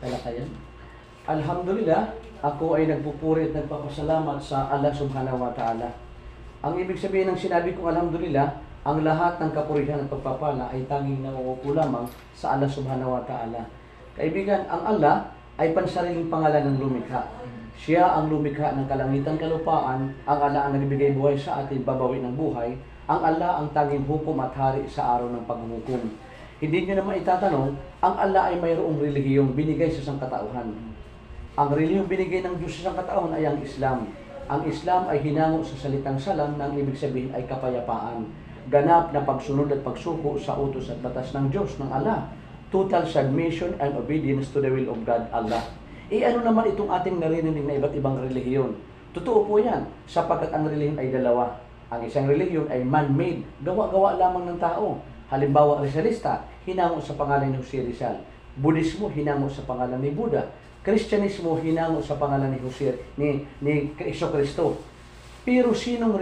Talakayan. Alhamdulillah, ako ay nagpupuri at nagpapasalamat sa Allah subhanahu wa ta'ala. Ang ibig sabihin ng sinabi kong alhamdulillah, ang lahat ng kapurihan at pagpapala ay tanging nauupo lamang sa Allah subhanahu wa ta'ala. Kaibigan, ang Allah ay pansariling pangalan ng lumikha. Siya ang lumikha ng kalangitan kalupaan, ang Allah ang nagbigay buhay sa atin, babawi ng buhay, ang Allah ang tanging hukom at hari sa araw ng paghuhukom. Hindi nyo naman itatanong, ang Allah ay mayroong relihiyong binigay sa sangkatauhan. Ang relihiyong binigay ng Diyos sa sangkatauhan ay ang Islam. Ang Islam ay hinango sa salitang salam na ang ibig sabihin ay kapayapaan. Ganap na pagsunod at pagsuko sa utos at batas ng Diyos, ng Allah. Total submission and obedience to the will of God, Allah. Ano naman itong ating narinig na iba't ibang relihiyon? Totoo po yan, sapagkat ang relihiyon ay dalawa. Ang isang relihiyon ay man-made, gawa-gawa lamang ng tao. Halimbawa, Rizalista, hinango sa pangalan ni Jose Rizal. Budismo, hinango sa pangalan ni Buddha. Kristyanismo, hinango sa pangalan ni Iso Kristo. Pero sinong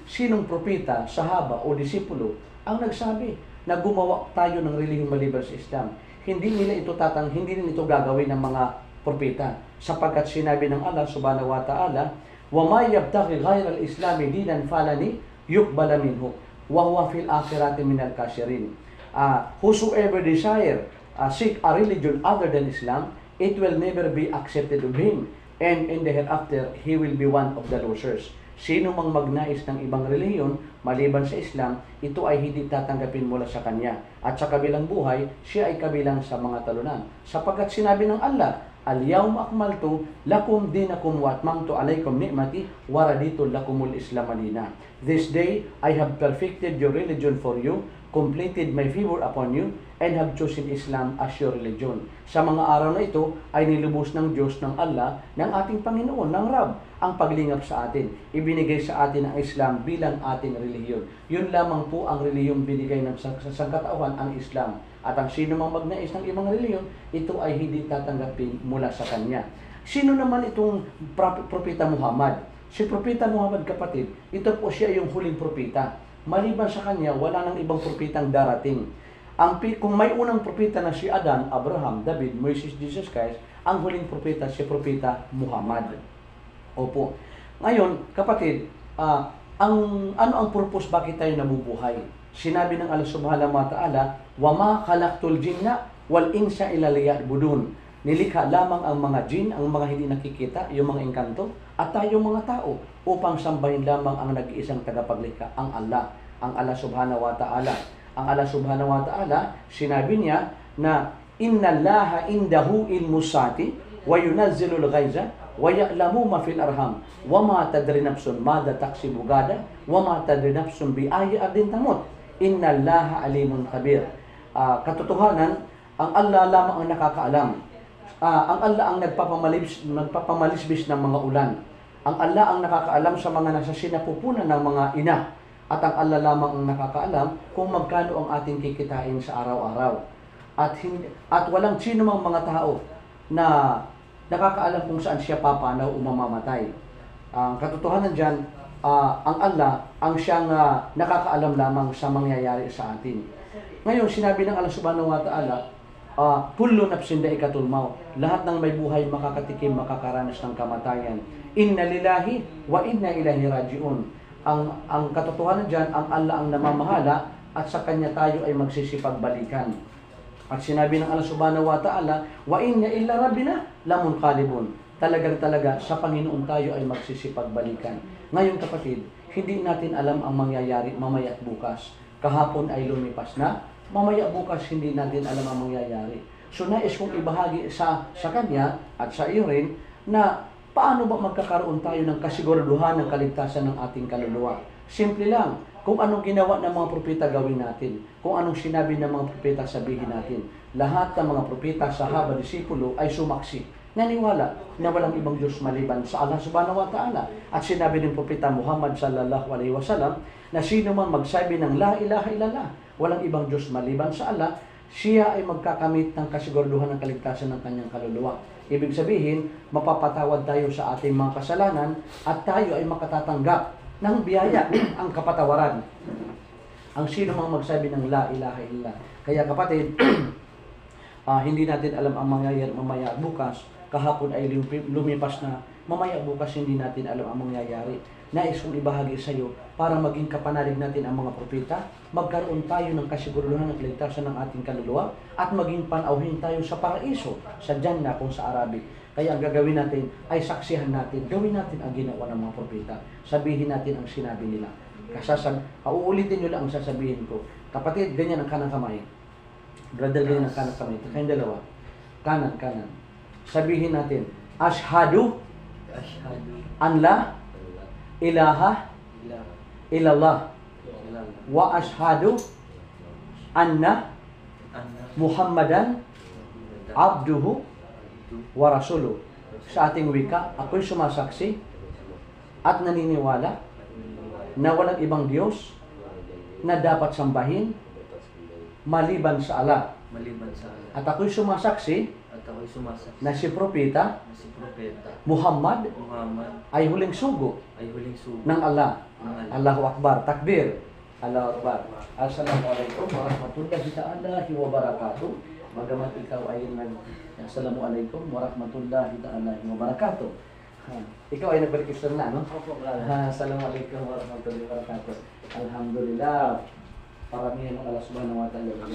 sinong propeta, sahaba o disipulo ang nagsabi na gumawa tayo ng relihiyong maliban sa Islam? Hindi rin ito gagawin ng mga propeta, sapagkat sinabi ng Allah subhanahu wa ta'ala, وَمَا يَبْتَغِ غَيْرَ الْإِسْلَامِ دِينًا فَلَنِ يُقْبَلَ مِنْهُ وَهُوَ فِي الْآخِرَةِ مِنَ الْكَافِرِينَ. Whosoever seek a religion other than Islam, it will never be accepted of him, and in the hereafter, he will be one of the losers. Sino mang magnais ng ibang relihiyon maliban sa Islam, ito ay hindi tatanggapin mula sa kanya. At sa kabilang buhay, siya ay kabilang sa mga talunan. Sapagkat sinabi ng Allah, Al-yawma akmaltu lakum dinakum wa atmamtu alaykum ni'mati wa raditu lakumul Islam madina. This day I have perfected your religion for you, completed my favor upon you, and have chosen Islam as your religion. Sa mga araw na ito ay nilubos ng Diyos, ng Allah, ng ating Panginoon, ng Rab, ang paglingap sa atin. Ibinigay sa atin ang Islam bilang ating relihiyon. Yun lamang po ang relihiyong binigay ng sangkatauhan, ang Islam. At ang sino mang magnais ng ibang relihiyon, ito ay hindi tatanggapin mula sa kanya. Sino naman itong Propeta Muhammad? Si Propeta Muhammad, kapatid, ito po siya yung huling propeta. Maliban sa kanya, wala nang ibang propetang darating. Kung may unang propeta na si Adan, Abraham, David, Moses, Jesus Christ, ang huling propeta si Propeta Muhammad. Opo. Ngayon, kapatid, ano ang purpose bakit tayo nabubuhay? Sinabi ng Allah subhanahu wa ta'ala, وَمَا خَلَقْتُ الْجِنَّ وَالْإِنسَ إِلَّا لِيَعْبُدُونَ. Nilikha lamang ang mga jin, ang mga hindi nakikita, yung mga engkanto, at tayong mga tao, upang sambahin lamang ang nag-iisang tagapaglikha, ang Allah subhanahu wa ta'ala. Ang Allah subhanahu wa ta'ala, sinabi niya na, إِنَّ اللَّهَ إِنْدَهُ إِلْمُ السَّاعَةِ وَيُنَزِّلُ الْغَيْثَ وَيَعْلَمُ مَا فِي الْأَرْحَامِ وَمَا تَدْرِي نَفْسٌ مَاذَا تَكْسِبُ غَدًا وَمَا تَدْرِي نَفْسٌ بِأَيِّ أَرْضٍ تَمُوتُ إِنَّ اللَّهَ عَلِيمٌ خَبِيرٌ. Katotohanan, ang Allah lamang ang nakakaalam. Ang Allah ang nagpapamalisbis ng mga ulan. Ang Allah ang nakakaalam sa mga nasa sinapupunan ng mga ina. At ang Allah lamang ang nakakaalam kung magkano ang ating kikitain sa araw-araw. At walang sino mang mga tao na nakakaalam kung saan siya papanaw o mamamatay. Ang katotohanan dyan, ang Allah ang siyang nakakaalam lamang sa mangyayari sa atin. Ngayon, sinabi ng Allah subhanahu wa ta'ala, kullu nafsin da'iqatul maut. Lahat ng may buhay makakatikim, makakaranas ng kamatayan. Inna lillahi wa inna ilaihi raji'un. Ang katotohanan dyan, ang Allah ang namamahala at sa Kanya tayo ay magsisipagbalikan. At sinabi ng Allah subhanahu wa ta'ala, wa inna illa rabbina lamunqalibun. Talaga sa Panginoon tayo ay magsisipagbalikan. Ngayon kapatid, hindi natin alam ang mangyayari mamaya at bukas. Kahapon ay lumipas na, mamaya bukas hindi natin alam ang mangyayari. So nais kong ibahagi sa Kanya at sa iyo rin na paano ba magkakaroon tayo ng kasiguraduhan ng kaligtasan ng ating kaluluwa. Simple lang, kung anong ginawa ng mga propeta gawin natin, kung anong sinabi ng mga propeta sabihin natin. Lahat ng mga propeta, sahaba, disipulo ay sumaksi. Naniwala na walang ibang Diyos maliban sa Allah subhanahu wa ta'ala. At sinabi ng propeta Muhammad sallallahu alaihi wasallam na sino man magsabi ng la ilaha illallah, walang ibang Diyos maliban sa Allah, siya ay magkakamit ng kasiguraduhan ng kaligtasan ng kanyang kaluluwa. Ibig sabihin, mapapatawad tayo sa ating mga kasalanan at tayo ay makatatanggap ng biyaya, ang kapatawaran. Ang sino mang magsabi ng la ilaha illallah. Kaya kapatid, Hindi natin alam ang mangyayari mamaya bukas. Kahapon ay lumipas na. Mamaya bukas hindi natin alam ang mangyayari. Nais kong ibahagi sa iyo para maging kapanalig natin ang mga propeta, magkaroon tayo ng kasiguruhan at ligtasan ng ating kaluluwa, at maging panauhin tayo sa paraiso, sa Jannah kung sa Arabic. Kaya ang gagawin natin ay saksihan natin, gawin natin ang ginawa ng mga propeta. Sabihin natin ang sinabi nila. Uulitin nyo lang ang sasabihin ko. Kapatid, ganyan ang kanang kamay. Brother, ganyan ang kanang kamay. Kayong dalawa. Kanan, kanan. Sabihin natin, Ashhadu an la ilaha illallah wa ashhadu anna Muhammadan abduhu wa rasuluh. Sa ating wika, ako'y sumasaksi at naniniwala na walang ibang Diyos na dapat sambahin maliban sa Allah. At ako'y sumasaksi na si Propeta Muhammad ay huling sugo ng Allah. Allahu Akbar. Takbir. Allahu Akbar. Assalamualaikum warahmatullahi ta'ala wa barakatuh. Bagamat ikaw ay Assalamualaikum warahmatullahi ta'ala wa barakatuh. Ikaw ay nagbalik-islam na, no? Assalamualaikum warahmatullahi wabarakatuh. Alhamdulillah. Paramihan ng Allah subhanahu wa ta'ala.